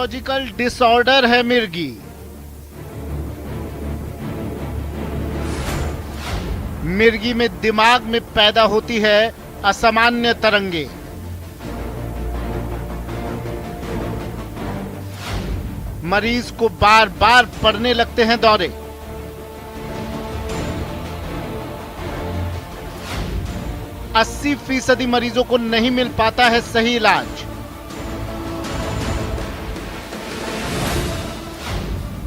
Neurological disorder है मिर्गी। मिर्गी में दिमाग में पैदा होती है असामान्य तरंगे। मरीज को बार बार पड़ने लगते हैं दौरे। अस्सी फीसदी मरीजों को नहीं मिल पाता है सही इलाज।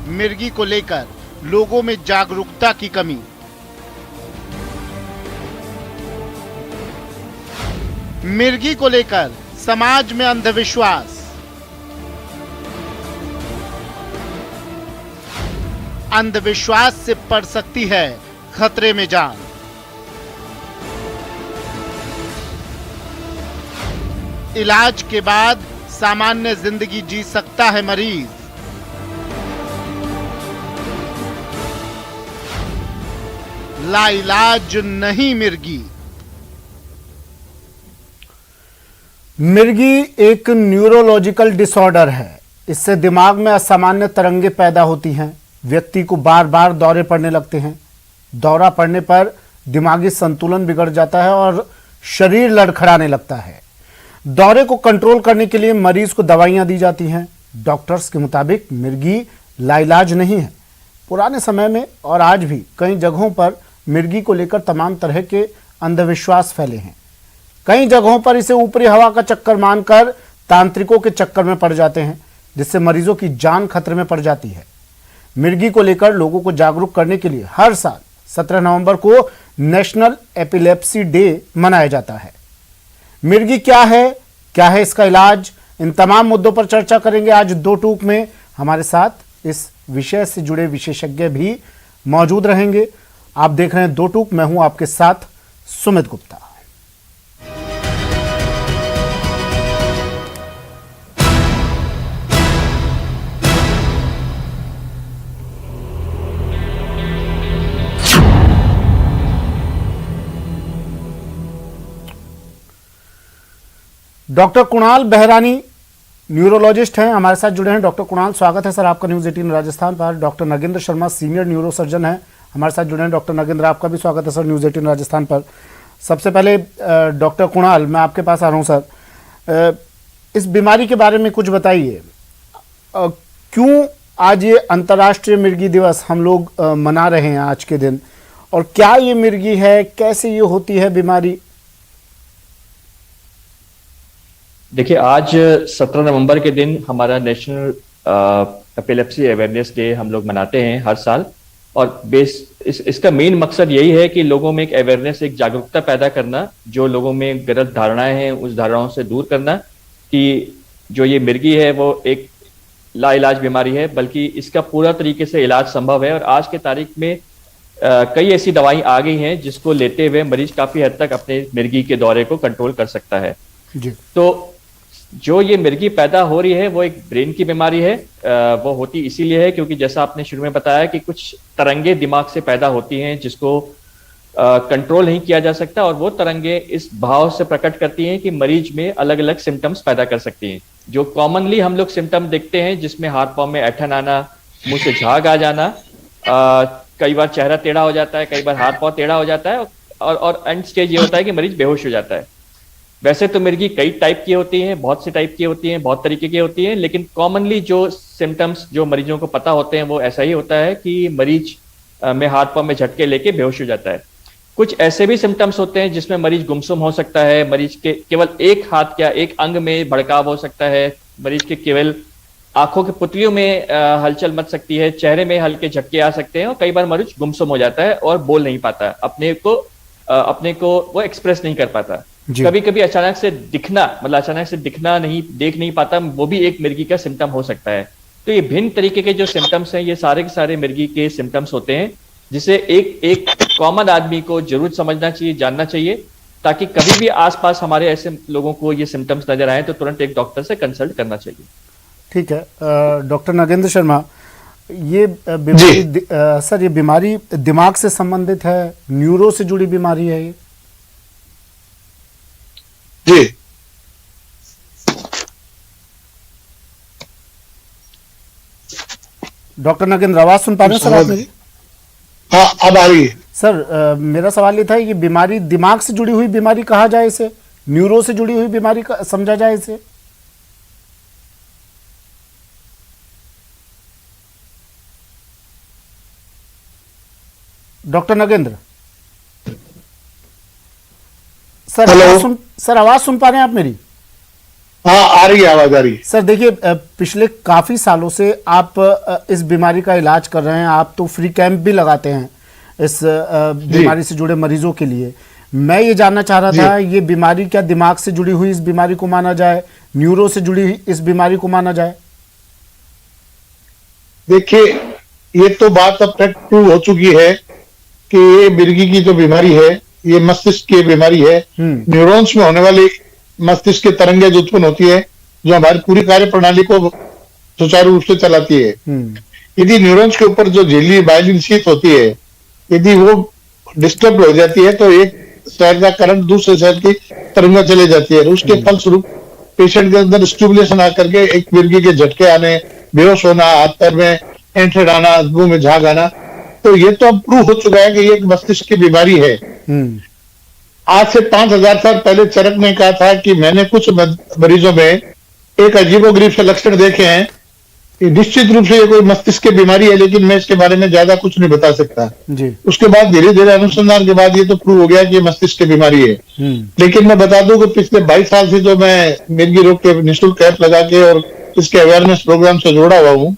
मिर्गी को लेकर लोगों में जागरूकता की कमी। मिर्गी को लेकर समाज में अंधविश्वास। अंधविश्वास से पड़ सकती है खतरे में जान। इलाज के बाद सामान्य जिंदगी जी सकता है मरीज। लाइलाज नहीं मिर्गी। मिर्गी एक न्यूरोलॉजिकल डिसऑर्डर है। इससे दिमाग में असामान्य तरंगे पैदा होती हैं। व्यक्ति को बार बार दौरे पड़ने लगते हैं। दौरा पड़ने पर दिमागी संतुलन बिगड़ जाता है और शरीर लड़खड़ाने लगता है। दौरे को कंट्रोल करने के लिए मरीज को दवाइयां दी जाती हैं। डॉक्टर्स के मुताबिक मिर्गी लाइलाज नहीं है। पुराने समय में और आज भी कई जगहों पर मिर्गी को लेकर तमाम तरह के अंधविश्वास फैले हैं। कई जगहों पर इसे ऊपरी हवा का चक्कर मानकर तांत्रिकों के चक्कर में पड़ जाते हैं, जिससे मरीजों की जान खतरे में पड़ जाती है। मिर्गी को लेकर लोगों को जागरूक करने के लिए हर साल 17 नवंबर को नेशनल एपिलेप्सी डे मनाया जाता है। मिर्गी क्या है इसका इलाज, इन तमाम मुद्दों पर चर्चा करेंगे आज दो टूक में। हमारे साथ इस विषय से जुड़े विशेषज्ञ भी मौजूद रहेंगे। आप देख रहे हैं दो टूक, मैं हूं आपके साथ सुमित गुप्ता। डॉक्टर कुणाल बेहरानी न्यूरोलॉजिस्ट हैं, हमारे साथ जुड़े हैं। डॉक्टर कुणाल, स्वागत है सर आपका न्यूज 18 राजस्थान पर। Doctor Nagendra Sharma senior neuro surgeon हैं, हमारे साथ जुड़े हैं। डॉक्टर नगेंद्र, आपका भी स्वागत है सर न्यूज 18 राजस्थान पर। सबसे पहले डॉक्टर कुणाल, मैं आपके पास आ रहा हूं सर। इस बीमारी के बारे में कुछ बताइए। क्यों आज ये अंतर्राष्ट्रीय मिर्गी दिवस हम लोग मना रहे हैं आज के दिन, और क्या ये मिर्गी है, कैसे ये होती है बीमारी? देखिए, आज 17 नवंबर के दिन हमारा नेशनल एपिलेप्सी अवेयरनेस डे हम लोग मनाते हैं हर साल। और इसका मेन मकसद यही है कि लोगों में एक अवेयरनेस, एक जागरूकता पैदा करना, जो लोगों में गलत धारणाएं हैं उस धारणाओं से दूर करना कि जो ये मिर्गी है वो एक लाइलाज बीमारी है, बल्कि इसका पूरा तरीके से इलाज संभव है। और आज के तारीख में कई ऐसी दवाई आ गई हैं जिसको लेते हुए मरीज काफी हद तक अपने मिर्गी के दौरे को कंट्रोल कर सकता है जी। तो जो ये मिर्गी पैदा हो रही है वो एक ब्रेन की बीमारी है। वो होती इसीलिए है क्योंकि जैसा आपने शुरू में बताया कि कुछ तरंगे दिमाग से पैदा होती हैं जिसको कंट्रोल नहीं किया जा सकता, और वो तरंगे इस भाव से प्रकट करती हैं कि मरीज में अलग अलग सिम्टम्स पैदा कर सकती हैं। जो कॉमनली हम लोग सिम्टम देखते हैं, जिसमें हाथ पांव में ऐंठन आना, मुंह से झाग आ जाना, कई बार चेहरा टेढ़ा हो जाता है, कई बार हाथ पांव टेढ़ा हो जाता है, और एंड स्टेज ये होता है कि मरीज बेहोश हो जाता है। वैसे तो मिर्गी कई टाइप की होती हैं, बहुत से टाइप की होती हैं, बहुत तरीके की होती हैं, लेकिन कॉमनली जो सिम्टम्स जो मरीजों को पता होते हैं वो ऐसा ही होता है कि मरीज में हाथ पांव में झटके लेके बेहोश हो जाता है। कुछ ऐसे भी सिम्टम्स होते हैं जिसमें मरीज गुमसुम हो सकता है, मरीज के केवल एक हाथ या एक अंग में भड़काव हो सकता है, मरीज के केवल आंखों के पुतलियों में हलचल मच सकती है, चेहरे में हल्के झटके आ सकते हैं, और कई बार मरीज गुमसुम हो जाता है और बोल नहीं पाता, अपने को वो एक्सप्रेस नहीं कर पाता। कभी कभी अचानक से दिखना नहीं, देख नहीं पाता, वो भी एक मिर्गी का सिम्टम हो सकता है। तो ये भिन्न तरीके के जो सिम्टम्स हैं, ये सारे के सारे मिर्गी के सिम्टम्स होते हैं, जिसे एक कॉमन आदमी को जरूर समझना चाहिए, जानना चाहिए, ताकि कभी भी आसपास हमारे ऐसे लोगों को ये सिम्टम्स नजर आए तो तुरंत एक डॉक्टर से कंसल्ट करना चाहिए। ठीक है। डॉक्टर नगेंद्र शर्मा, ये बीमारी सर, ये बीमारी दिमाग से संबंधित है, न्यूरो से जुड़ी बीमारी है ये? जी डॉक्टर नगेंद्र, आवाज सुन पा रहे हैं सर आप मेरी? हाँ, अब आ रही है। सर मेरा सवाल ये था, ये बीमारी दिमाग से जुड़ी हुई बीमारी कहा जाए इसे, न्यूरो से जुड़ी हुई बीमारी समझा जाए इसे? डॉक्टर नगेंद्र सर, आवाज सुन पा रहे हैं आप मेरी? हाँ, आ रही है, आवाज आ रही है। सर देखिए, पिछले काफी सालों से आप इस बीमारी का इलाज कर रहे हैं, आप तो फ्री कैंप भी लगाते हैं इस बीमारी से जुड़े मरीजों के लिए। मैं ये जानना चाह रहा था, ये बीमारी क्या दिमाग से जुड़ी हुई इस बीमारी को माना जाए, न्यूरो से जुड़ी हुई इस बीमारी को माना जाए? देखिए, ये तो बात अब तक प्रूव हो चुकी है कि ये मिर्गी की जो बीमारी है, ये मस्तिष्क की बीमारी है। न्यूरॉन्स में होने वाली मस्तिष्क की तरंगें जो उत्पन्न होती है, जो हमारी पूरी कार्य प्रणाली को सुचारू रूप से चलाती है। यदि न्यूरॉन्स के ऊपर जो झिल्ली बाइलिन शीथ होती है, यदि वो डिस्टर्ब हो जाती है तो एक शहर का करंट दूसरे शहर की तरंगा चले जाती है। उसके फलस्वरूप पेशेंट के अंदर स्टिमुलेशन आकर के एक मिर्गी के झटके आने, बेहोश होना, हाथ पैर में एंठेड आना, मुंह में झाग आना, तो ये तो अब प्रूव हो चुका है कि ये एक मस्तिष्क की बीमारी है। आज से 5000 साल पहले चरक ने कहा था कि मैंने कुछ मरीजों में एक अजीबोगरीब से लक्षण देखे हैं कि निश्चित रूप से ये कोई मस्तिष्क की बीमारी है, लेकिन मैं इसके बारे में ज्यादा कुछ नहीं बता सकता जी। उसके बाद धीरे धीरे अनुसंधान के बाद ये तो प्रूव हो गया कि ये मस्तिष्क की बीमारी है। लेकिन मैं बता दूं कि पिछले 22 साल से जो मैं मिर्गी रोग के निःशुल्क कैंप लगा के और इसके अवेयरनेस प्रोग्राम से जुड़ा हुआ हूँ,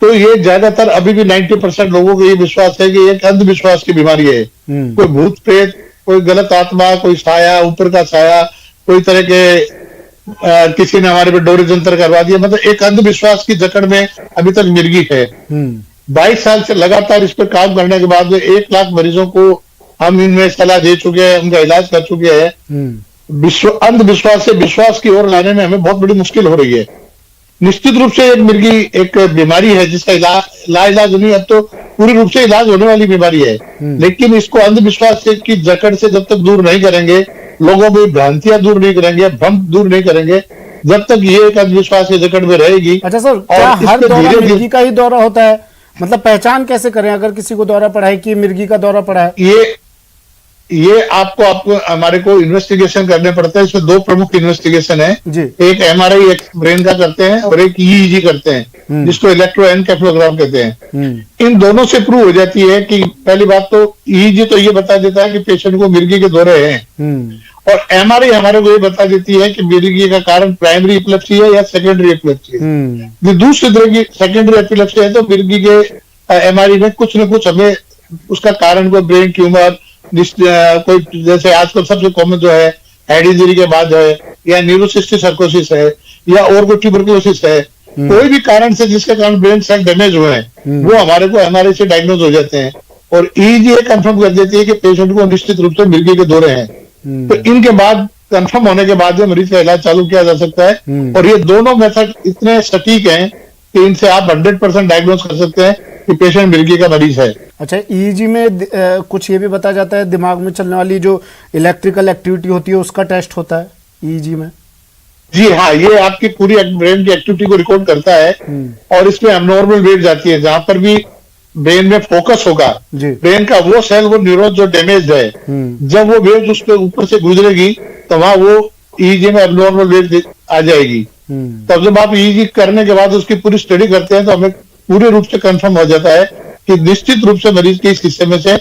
तो ये ज्यादातर अभी भी 90% लोगों को ये विश्वास है कि एक अंधविश्वास की बीमारी है। कोई भूत प्रेत, कोई गलत आत्मा, कोई साया, ऊपर का साया, कोई तरह के किसी ने हमारे पे डोरे जंतर करवा दिया, मतलब एक अंधविश्वास की जकड़ में अभी तक मिर्गी है। 22 साल से लगातार इस पर काम करने के बाद 1 लाख मरीजों को हम इनमें सलाह दे चुके हैं, उनका इलाज कर चुके हैं। अंधविश्वास से विश्वास की ओर लाने में हमें बहुत बड़ी मुश्किल हो रही है। निश्चित रूप से एक मिर्गी एक बीमारी है जिसका लाइलाज नहीं, अब तो पूरी रूप से इलाज होने वाली बीमारी है। लेकिन इसको अंधविश्वास से की जकड़ से जब तक दूर नहीं करेंगे, लोगों में भ्रांतियां दूर नहीं करेंगे, भ्रम दूर नहीं करेंगे, जब तक ये एक अंधविश्वास की जकड़ में रहेगी। अच्छा सर, क्या हर दौरा मिर्गी का ही दौरा होता है? मतलब पहचान कैसे करें अगर किसी को दौरा पड़ा है कि मिर्गी का दौरा पड़ा है? ये आपको हमारे को इन्वेस्टिगेशन करने पड़ता है। इसमें 2 प्रमुख इन्वेस्टिगेशन है जी। एक MRI ब्रेन का करते हैं और एक EEG करते हैं, जिसको इलेक्ट्रोएन्केफेलोग्राम कहते हैं। इन दोनों से प्रूव हो जाती है कि पहली बात तो EEG तो ये बता देता है कि पेशेंट को मिर्गी के दौरे हैं, और MRI हमारे को ये बता देती है कि मिर्गी का कारण प्राइमरी एपिलेप्सी है या सेकेंडरी एपिलेप्सी है। दूसरी तरह की सेकेंडरी एपिलेप्सी है तो मिर्गी के MRI में कुछ न कुछ हमें उसका कारण, कोई ब्रेन ट्यूमर, कोई जैसे आजकल सबसे कॉमन जो है हेड इंजरी के बाद है, या न्यूरोसिस्टिक सर्कोसिस है, या और कोई ट्यूबरकुलोसिस है, कोई भी कारण से जिसके कारण ब्रेन सेल डैमेज हुए हैं, वो हमारे को MRI से डायग्नोज हो जाते हैं। और EEG कंफर्म कर देती है कि पेशेंट को निश्चित रूप से मिर्गी के दौरे हैं। तो इनके बाद कंफर्म होने के बाद मरीज का इलाज चालू किया जा सकता है। और ये दोनों मेथड इतने सटीक हैं कि इनसे आप 100% डायग्नोज कर सकते हैं कि पेशेंट मिर्गी का मरीज है। अच्छा, EEG में कुछ ये भी बताया जाता है, दिमाग में चलने वाली जो इलेक्ट्रिकल एक्टिविटी होती है उसका टेस्ट होता है EEG में? जी हाँ, ये आपकी पूरी ब्रेन की एक्टिविटी को रिकॉर्ड करता है और इसमें एबनॉर्मल वेव जाती है। जहां पर भी ब्रेन में फोकस होगा, ब्रेन का वो सेल, वो न्यूरॉन जो डैमेज है, जब वो वेव उसके ऊपर से गुजरेगी तो वहां वो EEG में एबनॉर्मल वेव आ जाएगी। तब जब आप EEG करने के बाद उसकी पूरी स्टडी करते हैं तो हमें पूरे रूप से कंफर्म हो जाता है कि निश्चित रूप से मरीज के इस हिस्से में से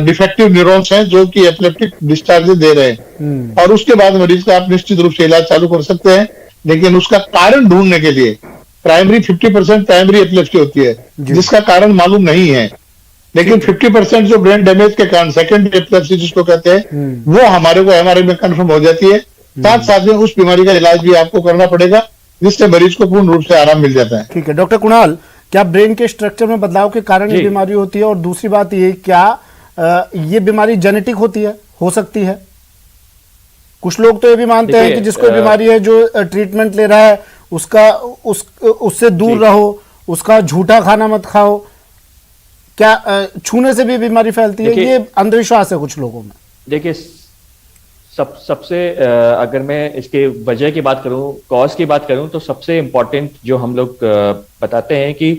डिफेक्टिव न्यूरॉन्स हैं जो कि एपिलेप्टिक डिस्चार्ज दे रहे हैं। और उसके बाद मरीज का आप निश्चित रूप से इलाज चालू कर सकते हैं। लेकिन उसका कारण ढूंढने के लिए प्राइमरी 50% प्राइमरी एपिलेप्सी होती है जिसका कारण मालूम नहीं है, लेकिन 50% जो ब्रेन डैमेज के कारण सेकेंडरी एपिलेप्सी जिसको कहते हैं, वो हमारे को MRI में कंफर्म हो जाती है। साथ साथ में उस बीमारी का इलाज भी आपको करना पड़ेगा, जिससे मरीज को पूर्ण रूप से आराम मिल जाता है। ठीक है डॉक्टर कुणाल, क्या ब्रेन के स्ट्रक्चर में बदलाव के कारण ये बीमारी होती है? और दूसरी बात ये, क्या ये बीमारी जेनेटिक होती है, हो सकती है? कुछ लोग तो ये भी मानते हैं कि जिसको बीमारी है, जो ट्रीटमेंट ले रहा है उससे दूर रहो, उसका झूठा खाना मत खाओ। क्या छूने से भी बीमारी फैलती है? ये अंधविश्वास है कुछ लोगों में। देखिए, सबसे अगर मैं इसके वजह की बात करूं, कॉज की बात करूं, तो सबसे इम्पोर्टेंट जो हम लोग बताते हैं कि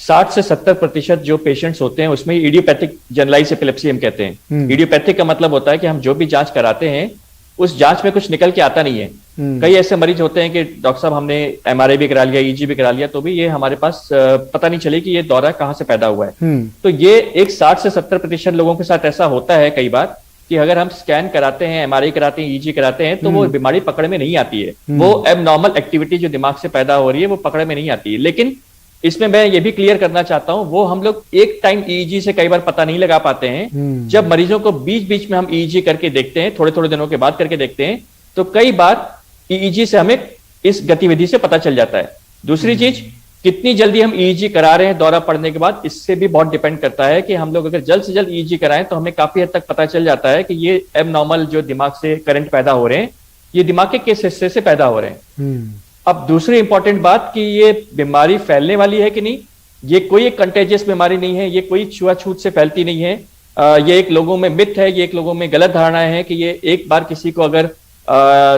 60 से 70% जो पेशेंट्स होते हैं उसमें इडियोपैथिक जनरलाइज एपिलेप्सी हम कहते हैं। इडियोपैथिक का मतलब होता है कि हम जो भी जांच कराते हैं उस जांच में कुछ निकल के आता नहीं है। कई ऐसे मरीज होते हैं कि डॉक्टर साहब हमने एमआरआई भी करा लिया, ईजी भी करा लिया, तो भी ये हमारे पास पता नहीं चले कि ये दौरा कहाँ से पैदा हुआ है। तो ये एक 60 से 70% लोगों के साथ ऐसा होता है कई बार कि अगर हम स्कैन कराते हैं, एमआरआई कराते हैं, ईजी कराते हैं, तो वो बीमारी पकड़ में नहीं आती है। वो एबनॉर्मल एक्टिविटी जो दिमाग से पैदा हो रही है वो पकड़ में नहीं आती है। लेकिन इसमें मैं ये भी क्लियर करना चाहता हूं, वो हम लोग एक टाइम ईईजी से कई बार पता नहीं लगा पाते हैं। जब मरीजों को बीच बीच में हम ईईजी करके देखते हैं, थोड़े थोड़े दिनों के बाद करके देखते हैं, तो कई बार ईईजी से हमें इस गतिविधि से पता चल जाता है। दूसरी चीज, कितनी जल्दी हम ईईजी करा रहे हैं दौरा पड़ने के बाद, इससे भी बहुत डिपेंड करता है कि हम लोग अगर जल्द से जल्द ईईजी कराएं तो हमें काफी हद तक पता चल जाता है कि ये एबनॉर्मल जो दिमाग से करंट पैदा हो रहे हैं, ये दिमाग के किस हिस्से से पैदा हो रहे हैं। अब दूसरी इंपॉर्टेंट बात कि ये बीमारी फैलने वाली है कि नहीं, ये कोई एक कंटेजियस बीमारी नहीं है, ये कोई छुआछूत से फैलती नहीं है। ये एक लोगों में मिथ है, ये एक लोगों में गलत धारणा है कि ये एक बार किसी को अगर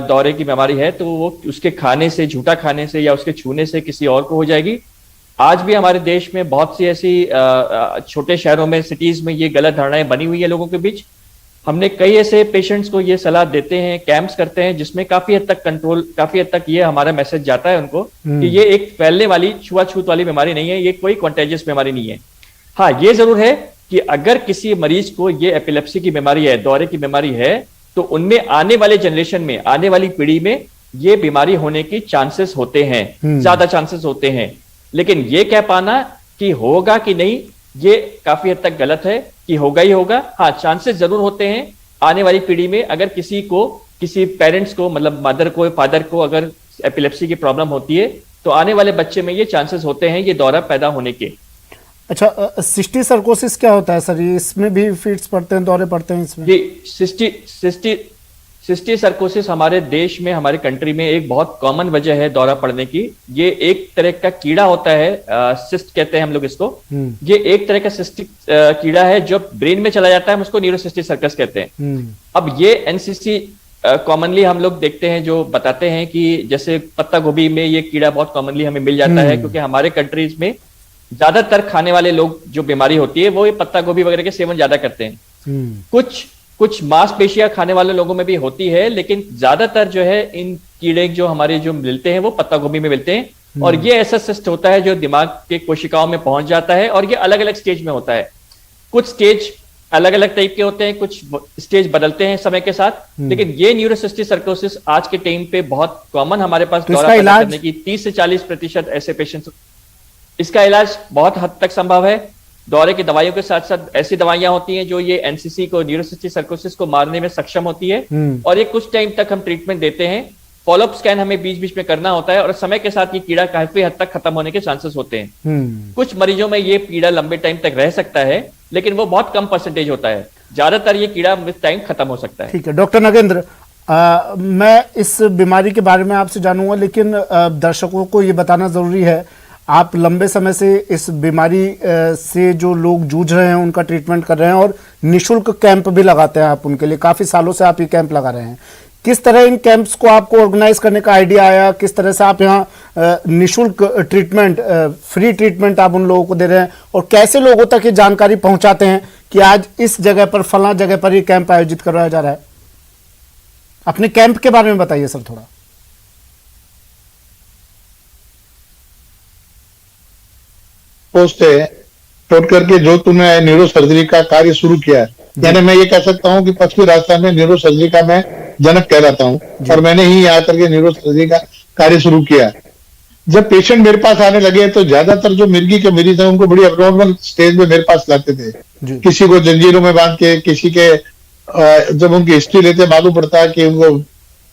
दौरे की बीमारी है तो वो उसके खाने से, झूठा खाने से या उसके छूने से किसी और को हो जाएगी। आज भी हमारे देश में बहुत सी ऐसी छोटे शहरों में, सिटीज में ये गलत धारणाएं बनी हुई है लोगों के बीच। हमने कई ऐसे पेशेंट्स को ये सलाह देते हैं, कैंप्स करते हैं, जिसमें काफी हद तक कंट्रोल, काफी हद तक ये हमारा मैसेज जाता है उनको कि ये एक फैलने वाली, छुआछूत वाली बीमारी नहीं है, ये कोई कॉन्टेजियस बीमारी नहीं है। हाँ, ये जरूर है कि अगर किसी मरीज को ये एपिलेप्सी की बीमारी है, दौरे की बीमारी है, तो उनमें आने वाले जनरेशन में, आने वाली पीढ़ी में ये बीमारी होने की चांसेस होते हैं, ज्यादा चांसेस होते हैं। लेकिन ये कह पाना कि होगा कि नहीं, ये काफी हद तक गलत है कि होगा ही होगा। हाँ, चांसेस जरूर होते हैं आने वाली पीढ़ी में, अगर किसी को, किसी पेरेंट्स को, मतलब मदर को, फादर को अगर एपिलेप्सी की प्रॉब्लम होती है, तो आने वाले बच्चे में ये चांसेस होते हैं ये दौरा पैदा होने के। अच्छा, सिस्टी सर्कोसिस क्या होता है सर? ये इसमें भी फिट्स पड़ते हैं, दौरे पड़ते हैं इसमें? जी, सिस्टी सर्कोसिस हमारे देश में, हमारे कंट्री में एक बहुत कॉमन वजह है दौरा पड़ने की। ये एक तरह का कीड़ा होता है, सिस्ट कहते हैं हम लोग इसको। ये एक तरह का सिस्टिक कीड़ा है जो ब्रेन में चला जाता है, हम उसको न्यूरोसिस्टिक सर्कस कहते हैं। अब ये एनसीसी कॉमनली हम लोग देखते हैं, जो बताते हैं कि जैसे पत्ता गोभी में ये कीड़ा बहुत कॉमनली हमें मिल जाता है, क्योंकि हमारे कंट्रीज में ज्यादातर खाने वाले लोग जो बीमारी होती है वो ये पत्ता गोभी वगैरह के सेवन ज्यादा करते हैं। कुछ मांसपेशियां खाने वाले लोगों में भी होती है, लेकिन ज्यादातर जो है इन कीड़े जो हमारे जो मिलते हैं वो पत्ता गोभी में मिलते हैं। और ये ऐसा सिस्ट होता है जो दिमाग के कोशिकाओं में पहुंच जाता है, और ये अलग अलग स्टेज में होता है। कुछ स्टेज अलग अलग टाइप के होते हैं, कुछ स्टेज बदलते हैं समय के साथ, लेकिन ये न्यूरोसिस्टिक सर्कोसिस आज के टाइम पे बहुत कॉमन हमारे पास तो दौरा पैदा करने की 30 से 40% ऐसे पेशेंट्स। इसका इलाज बहुत हद तक संभव है। दौरे की दवाइयों के साथ साथ ऐसी दवाइयां होती हैं जो ये एनसीसी को, न्यूरोसिस्टिक सर्कोसिस को मारने में सक्षम होती है, और ये कुछ टाइम तक हम ट्रीटमेंट देते हैं। फॉलोअप स्कैन हमें बीच बीच में करना होता है, और समय के साथ ये कीड़ा काफी हद तक खत्म होने के चांसेस होते हैं। कुछ मरीजों में ये कीड़ा लंबे टाइम तक रह सकता है, लेकिन वो बहुत कम परसेंटेज होता है। ज्यादातर ये कीड़ा विद टाइम खत्म हो सकता है। ठीक है डॉक्टर नगेंद्र, मैं इस बीमारी के बारे में आपसे जानूंगा, लेकिन दर्शकों को ये बताना जरूरी है, आप लंबे समय से इस बीमारी से जो लोग जूझ रहे हैं उनका ट्रीटमेंट कर रहे हैं, और निशुल्क कैंप भी लगाते हैं आप उनके लिए। काफ़ी सालों से आप ये कैंप लगा रहे हैं। किस तरह इन कैंप्स को आपको ऑर्गेनाइज करने का आइडिया आया? किस तरह से आप यहाँ निशुल्क ट्रीटमेंट, फ्री ट्रीटमेंट आप उन लोगों को दे रहे हैं, और कैसे लोगों तक ये जानकारी पहुंचाते हैं कि आज इस जगह पर, फला जगह पर ये कैंप आयोजित करवाया जा रहा है? अपने कैंप के बारे में बताइए सर थोड़ा। पोस्ट है छोड़ करके जो तूने न्यूरो सर्जरी का कार्य शुरू किया है, यानी मैं ये कह सकता हूँ कि पश्चिमी राजस्थान में न्यूरो सर्जरी का मैं जनक कहलाता हूँ, और मैंने ही यहाँ करके न्यूरो सर्जरी का कार्य शुरू किया। जब पेशेंट मेरे पास आने लगे तो ज्यादातर जो मिर्गी के मरीज हैं उनको बड़ी अबनॉर्मल स्टेज में मेरे पास लाते थे। किसी को जंजीरों में बांध के, किसी के जब उनकी हिस्ट्री लेते मालूम पड़ता है कि उनको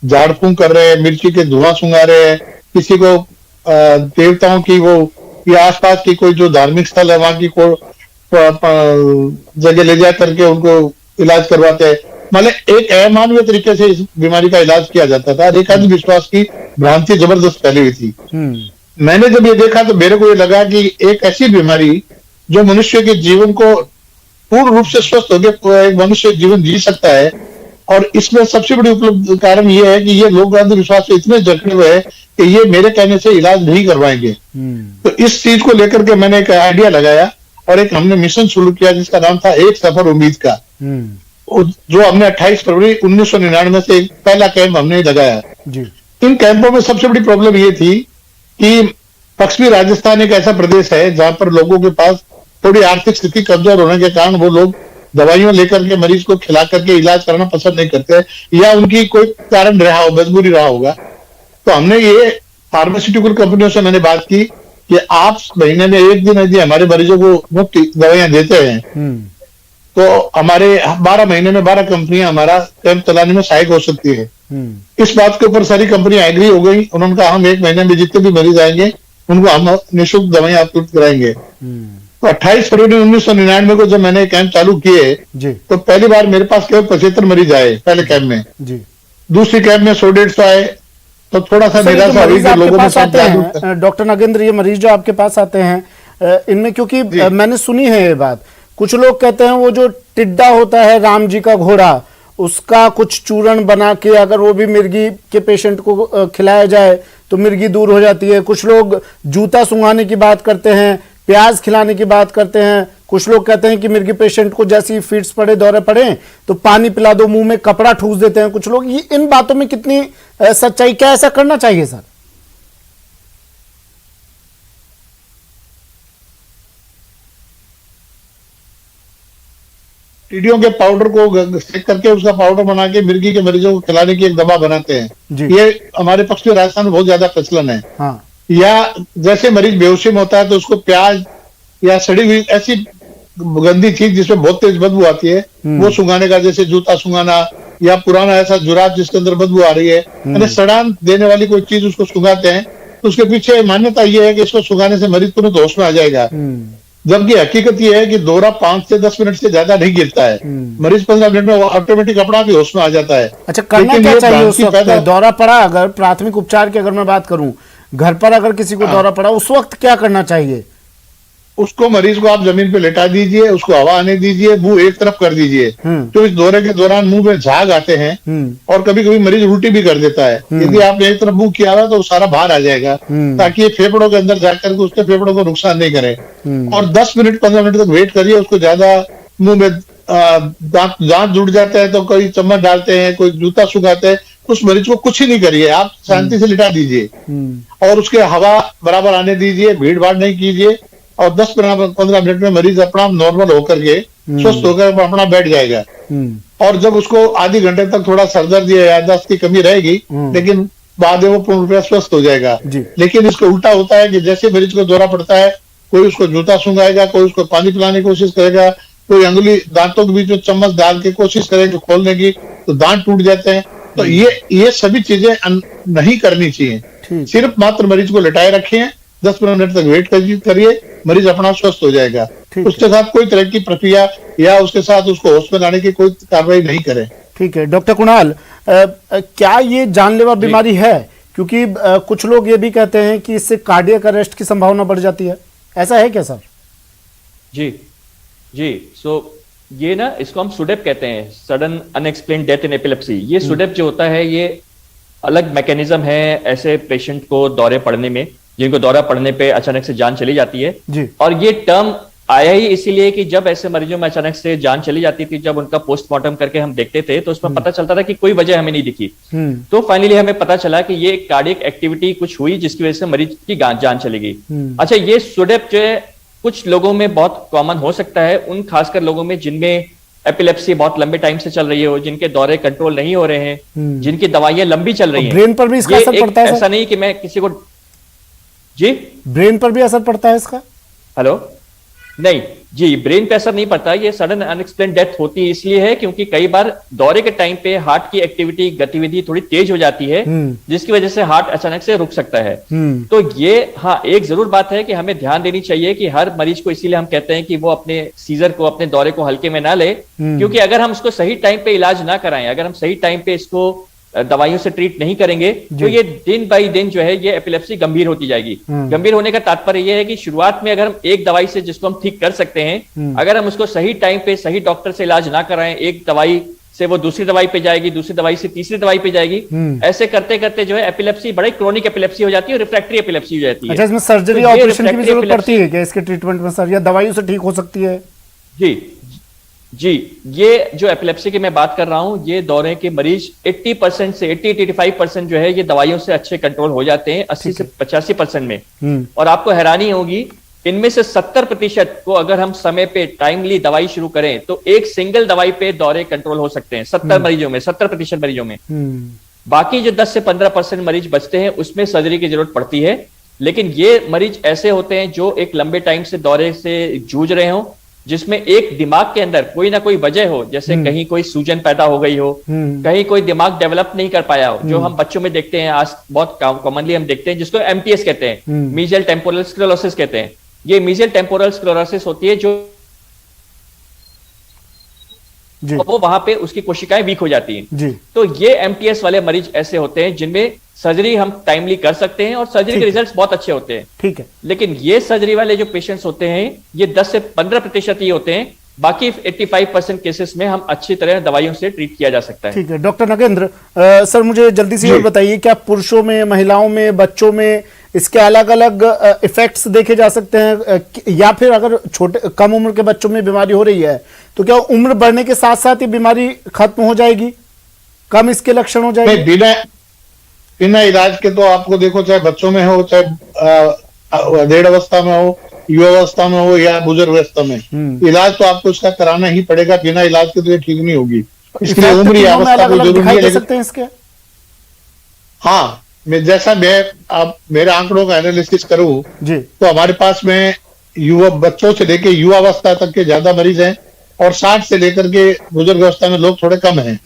झाड़ फूंक कर रहे हैं, मिर्ची के धुआं सुंगा रहे हैं, किसी को देवताओं की वो या आसपास की कोई जो धार्मिक स्थल है वहां की को जगह ले जा करके उनको इलाज करवाते हैं। मतलब एक अमानवीय तरीके से इस बीमारी का इलाज किया जाता था। एक अंधविश्वास की भ्रांति जबरदस्त फैली हुई थी। मैंने जब ये देखा तो मेरे को ये लगा कि एक ऐसी बीमारी जो मनुष्य के जीवन को पूर्ण रूप से स्वस्थ होकर एक मनुष्य जीवन जी सकता है, और इसमें सबसे बड़ी उपलब्ध कारण ये है कि ये लोग अंधविश्वास से इतने जकड़े हुए हैं कि ये मेरे कहने से इलाज नहीं करवाएंगे। तो इस चीज को लेकर के मैंने एक आइडिया लगाया और एक हमने मिशन शुरू किया जिसका नाम था एक सफर उम्मीद का, जो हमने 28 फरवरी 1999 से एक पहला कैंप हमने लगाया जी। इन कैंपों में सबसे बड़ी प्रॉब्लम ये थी कि पश्चिमी राजस्थान एक ऐसा प्रदेश है जहां पर लोगों के पास थोड़ी आर्थिक स्थिति कमजोर होने के कारण वो लोग दवाइयों लेकर के मरीज को खिला करके इलाज कराना पसंद नहीं करते, या उनकी कोई कारण रहा हो, मजबूरी रहा होगा। तो हमने ये फार्मास्यूटिकल कंपनियों से मैंने बात की कि आप महीने में एक दिन यदि हमारे मरीजों को मुफ्त दवाइयां देते हैं तो हमारे 12 महीने में 12 कंपनियां हमारा कैंप चलाने में सहायक हो सकती है। इस बात के ऊपर सारी कंपनियां एग्री हो गई। उन्होंने कहा हम एक महीने में जितने भी मरीज आएंगे उनको हम निःशुल्क दवाइयां आपूर्त कराएंगे। तो 28 फरवरी 1999 को जब मैंने कैंप चालू किए तो पहली बार मेरे पास केवल 75 मरीज आए पहले कैंप में जी। दूसरी कैंप में 100-150 आए तो थोड़ा सा निराशा हुई कि लोगों में साथ जागरूक। डॉक्टर नागेंद्र, ये मरीज जो आपके पास आते हैं इनमें, क्योंकि मैंने सुनी है ये बात, कुछ लोग कहते हैं वो जो टिड्डा होता है राम जी का घोड़ा, उसका कुछ चूर्ण बना के अगर वो भी मिर्गी के पेशेंट को खिलाया जाए तो मिर्गी दूर हो जाती है। कुछ लोग जूता सूंघाने की बात करते हैं, प्याज खिलाने की बात करते हैं। कुछ लोग कहते हैं कि मिर्गी पेशेंट को जैसी फिट्स पड़े, दौरे पड़े तो पानी पिला दो, मुंह में कपड़ा ठूस देते हैं कुछ लोग। ये इन बातों में कितनी सच्चाई, क्या ऐसा करना चाहिए सर? टिड्डियों के पाउडर को सेक करके उसका पाउडर बना के मिर्गी के मरीजों को खिलाने की एक दवा बनाते हैं। ये हमारे पश्चिमी राजस्थान में बहुत ज्यादा प्रचलन है। हाँ। या जैसे मरीज बेहोशी में होता है तो उसको प्याज या सड़ी हुई ऐसी गंदी चीज जिसमें बहुत तेज बदबू आती है वो सुंघाने का, जैसे जूता सुंघाना या पुराना ऐसा जुराब जिसके अंदर बदबू आ रही है, यानी सड़ान देने वाली कोई चीज उसको सुंघाते हैं तो उसके पीछे मान्यता ये है कि इसको सुंघाने से मरीज तुरंत होश में आ जाएगा। जबकि हकीकत ये है कि दौरा 5 से 10 मिनट से ज्यादा नहीं गिरता है, मरीज 15 मिनट में ऑटोमेटिक अपना भी होश में आ जाता है। अच्छा, करना क्या चाहिए उस वक्त? दौरा पड़ा, अगर प्राथमिक उपचार की अगर मैं बात करूं, घर पर अगर किसी को दौरा पड़ा उस वक्त क्या करना चाहिए? उसको मरीज को आप जमीन पे लेटा दीजिए, उसको हवा आने दीजिए, मुंह एक तरफ कर दीजिए। तो इस दौरे के दौरान मुंह में झाग आते हैं और कभी कभी मरीज उल्टी भी कर देता है। यदि आपने एक तरफ मुंह किया हुआ तो सारा बाहर आ जाएगा ताकि ये फेफड़ों के अंदर जाकर के उसके फेफड़ों को नुकसान नहीं करे। और 10 मिनट 15 मिनट तक वेट करिए। उसको ज्यादा मुंह में दांत जुड़ जाते हैं तो कोई चम्मच डालते हैं, कोई जूता सुखाते हैं, उस मरीज को कुछ ही नहीं करिए, आप शांति से लिटा दीजिए और उसके हवा बराबर आने दीजिए, भीड़ भाड़ नहीं कीजिए और 10-15 मिनट में मरीज अपना नॉर्मल होकर के स्वस्थ होकर अपना बैठ जाएगा। और जब उसको आधे घंटे तक थोड़ा सरदर्द या याददाश्त की कमी रहेगी लेकिन बाद में वो पूर्ण रूप से स्वस्थ हो जाएगा। लेकिन इसको उल्टा होता है कि जैसे मरीज को दौरा पड़ता है कोई उसको जूता सूंघाएगा, कोई उसको पानी पिलाने की कोशिश करेगा, कोई अंगुली दांतों के बीच में चम्मच डाल के कोशिश करेगा खोलने की तो दांत टूट जाते हैं। तो ये सभी चीजें नहीं करनी चाहिए। सिर्फ मात्र मरीज को लिटाए रखिए, 10-15 मिनट तक वेट करिए, मरीज अपना स्वस्थ हो जाएगा। उसके साथ कोई तरह की प्रक्रिया या उसके साथ उसको होश में लाने की कोई कार्रवाई नहीं करें। ठीक है डॉक्टर कुणाल, क्या ये जानलेवा बीमारी है? क्योंकि कुछ लोग ये भी कहते हैं कि इससे कार्डियक अरेस्ट की संभावना बढ़ जाती है, ऐसा है क्या सर? जी सो ये ना, इसको हम सुडेप कहते हैं, sudden unexplained death in epilepsy. ये सुडेप जो होता है ये अलग मैकेनिज्म है ऐसे पेशेंट को दौरे पड़ने में, जिनको दौरा पड़ने पे अचानक से जान चली जाती है जी। और ये टर्म आया ही इसीलिए कि जब ऐसे मरीजों में अचानक से जान चली जाती थी, जब उनका पोस्टमार्टम करके हम देखते थे तो उसमें पता चलता था कि कोई वजह हमें नहीं दिखी। तो फाइनली हमें पता चला कि ये कार्डियक एक्टिविटी कुछ हुई जिसकी वजह से मरीज की जान चली गई। अच्छा, ये सुडेप जो है कुछ लोगों में बहुत कॉमन हो सकता है, उन खासकर लोगों में जिनमें एपिलेप्सी बहुत लंबे टाइम से चल रही हो, जिनके दौरे कंट्रोल नहीं हो रहे हैं, जिनकी दवाइयां लंबी चल रही हैं। ब्रेन पर भी इसका असर पड़ता है? ऐसा नहीं कि मैं किसी को जी ब्रेन पर भी असर पड़ता है इसका? हेलो, नहीं जी, ब्रेन पे असर नहीं पड़ता। ये सडन अनएक्सप्लेन्ड डेथ होती है इसलिए है क्योंकि कई बार दौरे के टाइम पे हार्ट की एक्टिविटी, गतिविधि थोड़ी तेज हो जाती है जिसकी वजह से हार्ट अचानक से रुक सकता है। तो ये हाँ, एक जरूर बात है कि हमें ध्यान देनी चाहिए कि हर मरीज को, इसीलिए हम कहते हैं कि वो अपने सीजर को, अपने दौरे को हल्के में ना ले, क्योंकि अगर हम उसको सही टाइम पे इलाज ना कराएं, अगर हम सही टाइम पे इसको दवाइयों से ट्रीट नहीं करेंगे तो ये दिन बाई दिन जो है ये एपिलेप्सी गंभीर होती जाएगी। गंभीर होने का तात्पर्य ये है कि शुरुआत में अगर हम एक दवाई से जिसको हम ठीक कर सकते हैं, अगर हम उसको सही टाइम पे सही डॉक्टर से इलाज ना कराएं, एक दवाई से वो दूसरी दवाई पे जाएगी, दूसरी दवाई से तीसरी दवाई पे जाएगी। ऐसे करते करते जो है एपिलेप्सी बड़ी क्रोनिक एपिलेप्सी हो जाती है और रिफ्रैक्टरी एपिलेप्सी हो जाती है। अच्छा, इसमें सर्जरी तो ऑपरेशन की भी जरूरत पड़ती है क्या इसके ट्रीटमेंट में सर, या दवाइयों से ठीक हो सकती है? जी, ये जो एपिलेप्सी की मैं बात कर रहा हूं, ये दौरे के मरीज 80% से 80-85% जो है ये दवाइयों से अच्छे कंट्रोल हो जाते हैं 80 से 85% में। और आपको हैरानी होगी, इनमें से 70% को अगर हम समय पे टाइमली दवाई शुरू करें तो एक सिंगल दवाई पे दौरे कंट्रोल हो सकते हैं 70% मरीजों में। बाकी जो 10 से 15% मरीज बचते हैं उसमें सर्जरी की जरूरत पड़ती है। लेकिन ये मरीज ऐसे होते हैं जो एक लंबे टाइम से दौरे से जूझ रहे हो, जिसमें एक दिमाग के अंदर कोई ना कोई वजह हो, जैसे कहीं कोई सूजन पैदा हो गई हो, कहीं कोई दिमाग डेवलप नहीं कर पाया हो, जो हम बच्चों में देखते हैं आज बहुत कॉमनली हम देखते हैं, जिसको एमटीएस कहते हैं, मीजियल टेम्पोरल स्क्लेरोसिस कहते हैं। ये मीजियल टेम्पोरल स्क्लेरोसिस होती है जो वो वहां पे उसकी कोशिकाएं वीक हो जाती हैं। तो ये एमटीएस वाले मरीज ऐसे होते हैं जिनमें सर्जरी हम टाइमली कर सकते हैं और सर्जरी के रिजल्ट्स बहुत अच्छे होते हैं। ठीक है। लेकिन ये सर्जरी वाले जो पेशेंट्स होते हैं ये 10 से 15% ही होते हैं, बाकी 85% केसेस में हम अच्छी तरह दवाइयों से ट्रीट किया जा सकता है। ठीक है। डॉक्टर नगेंद्र, सर मुझे जल्दी से ये बताइए, क्या पुरुषों में, महिलाओं में, बच्चों में इसके अलग अलग इफेक्ट्स देखे जा सकते हैं, या फिर अगर छोटे कम उम्र के बच्चों में बीमारी हो रही है तो क्या उम्र बढ़ने के साथ साथ ये बीमारी खत्म हो जाएगी, कम इसके लक्षण हो जाएंगे? बिना इलाज के तो आपको देखो, चाहे बच्चों में हो, चाहे अधेड़ अवस्था में हो, युवावस्था में हो या बुजुर्ग अवस्था में, इलाज तो आपको इसका कराना ही पड़ेगा। बिना इलाज के तो ये ठीक नहीं होगी। इसलिए उम्र या अवस्था को जरूरी है। इसके हाँ, जैसा मैं मेरे आंकड़ों का एनालिसिस करूं तो हमारे पास में युवा बच्चों से लेके युवावस्था तक के ज्यादा मरीज हैं और 60 से लेकर के बुजुर्ग अवस्था में लोग थोड़े कम हैं।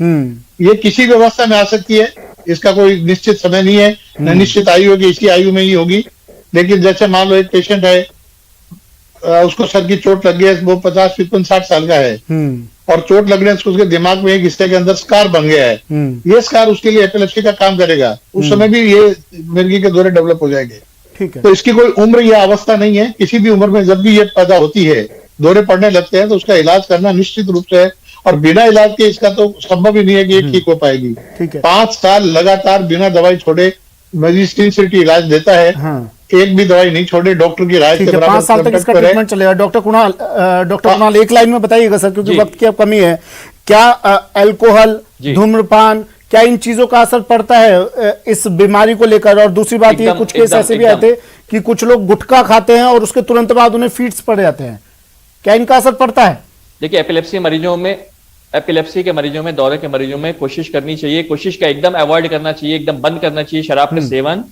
ये किसी भी अवस्था में आ सकती है, इसका कोई निश्चित समय नहीं है, न निश्चित आयु होगी, इसी आयु में ही होगी। लेकिन जैसे मान लो एक पेशेंट है, उसको सर की चोट लग गई है, वो 50-55-60 साल का है और चोट लगने से उसके दिमाग में एक हिस्से के अंदर स्कार बन गया है। ये स्कार उसके लिए एपिलेप्सी का काम करेगा, उस समय भी ये मिर्गी के दौरे डेवलप हो जाएंगे। ठीक है। तो इसकी कोई उम्र या अवस्था नहीं है, किसी भी उम्र में जब भी ये पैदा होती है, दौरे पड़ने लगते हैं, तो उसका इलाज करना निश्चित रूप से है। और बिना इलाज के इसका तो संभव ही नहीं है कि ये ठीक हो पाएगी। 5 साल लगातार बिना दवाई छोड़े मरीज सिंसियरिटी इलाज देता है। एक भी दवाई नहीं छोड़े, डॉक्टर की राय के बराबर 5 साल तक इसका ट्रीटमेंट चलेगा। डॉक्टर कुणाल एक लाइन में बताइएगा सर, क्योंकि वक्त की अब कमी है। क्या अल्कोहल, धूम्रपान, क्या इन चीजों का असर पड़ता है इस बीमारी को लेकर? और दूसरी बात ये, कुछ केस ऐसे भी आते कि कुछ लोग गुटखा खाते हैं और उसके तुरंत बाद उन्हें फीट्स पड़ जाते हैं, क्या इनका असर पड़ता है? देखिए, एपिलेप्सी के मरीजों में, दौरे के मरीजों में कोशिश करनी चाहिए, कोशिश का एकदम अवॉइड करना चाहिए, एकदम बंद करना चाहिए शराब का सेवन,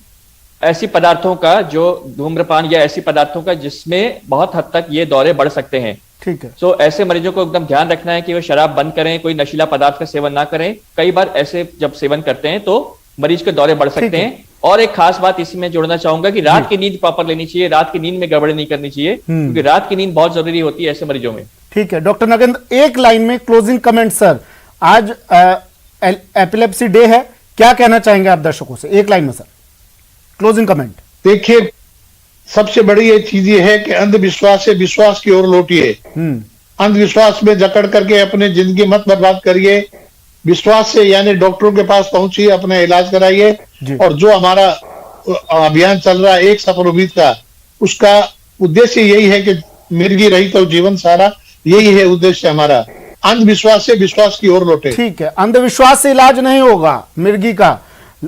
ऐसी पदार्थों का जो धूम्रपान या ऐसी पदार्थों का जिसमें बहुत हद तक ये दौरे बढ़ सकते हैं। ठीक है। सो ऐसे मरीजों को एकदम ध्यान रखना है कि वो शराब बंद करें, कोई नशीला पदार्थ का सेवन ना करें। कई बार ऐसे जब सेवन करते हैं तो मरीज के दौरे बढ़ सकते हैं। और एक खास बात इसी में जोड़ना चाहूंगा कि रात की नींद प्रॉपर लेनी चाहिए, रात की नींद में गड़बड़ी नहीं करनी चाहिए, क्योंकि रात की नींद बहुत जरूरी होती है ऐसे मरीजों में। ठीक है। डॉक्टर नगेंद्र, एक लाइन में क्लोजिंग कमेंट सर, आज एपिलेप्सी डे है, क्या कहना चाहेंगे आप दर्शकों से? एक लाइन में सर क्लोजिंग कमेंट। देखिए, सबसे बड़ी ये चीज ये है कि अंधविश्वास से विश्वास की ओर लौटिए। अंधविश्वास में जकड़ करके अपने जिंदगी मत बर्बाद करिए, विश्वास से यानी डॉक्टरों के पास पहुंचिए, अपना इलाज कराइए। और जो हमारा अभियान चल रहा है एक सफल उम्मीद का, उसका उद्देश्य यही है कि मिर्गी रही तो जीवन सारा, यही है उद्देश्य हमारा। अंधविश्वास से विश्वास की ओर लौटे। ठीक है। अंधविश्वास से इलाज नहीं होगा मिर्गी का,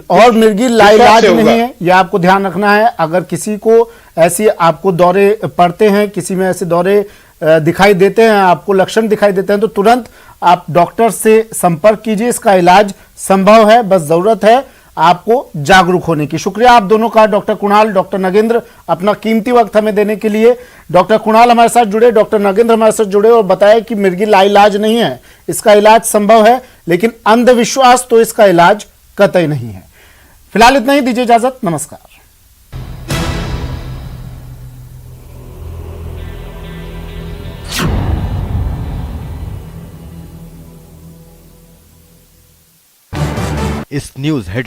और मिर्गी लाइलाज नहीं है, यह आपको ध्यान रखना है। अगर किसी को ऐसी आपको दौरे पड़ते हैं, किसी में ऐसे दौरे दिखाई देते हैं, आपको लक्षण दिखाई देते हैं, तो तुरंत आप डॉक्टर से संपर्क कीजिए। इसका इलाज संभव है, बस जरूरत है आपको जागरूक होने की। शुक्रिया आप दोनों का, डॉक्टर कुणाल, डॉक्टर नगेंद्र, अपना कीमती वक्त हमें देने के लिए। डॉक्टर कुणाल हमारे साथ जुड़े, डॉक्टर नगेंद्र हमारे साथ जुड़े और बताया कि मिर्गी लाइलाज नहीं है, इसका इलाज संभव है, लेकिन अंधविश्वास तो इसका इलाज कतई नहीं है। फिलहाल इतना ही, दीजिए इजाजत, नमस्कार। इस न्यूज हेड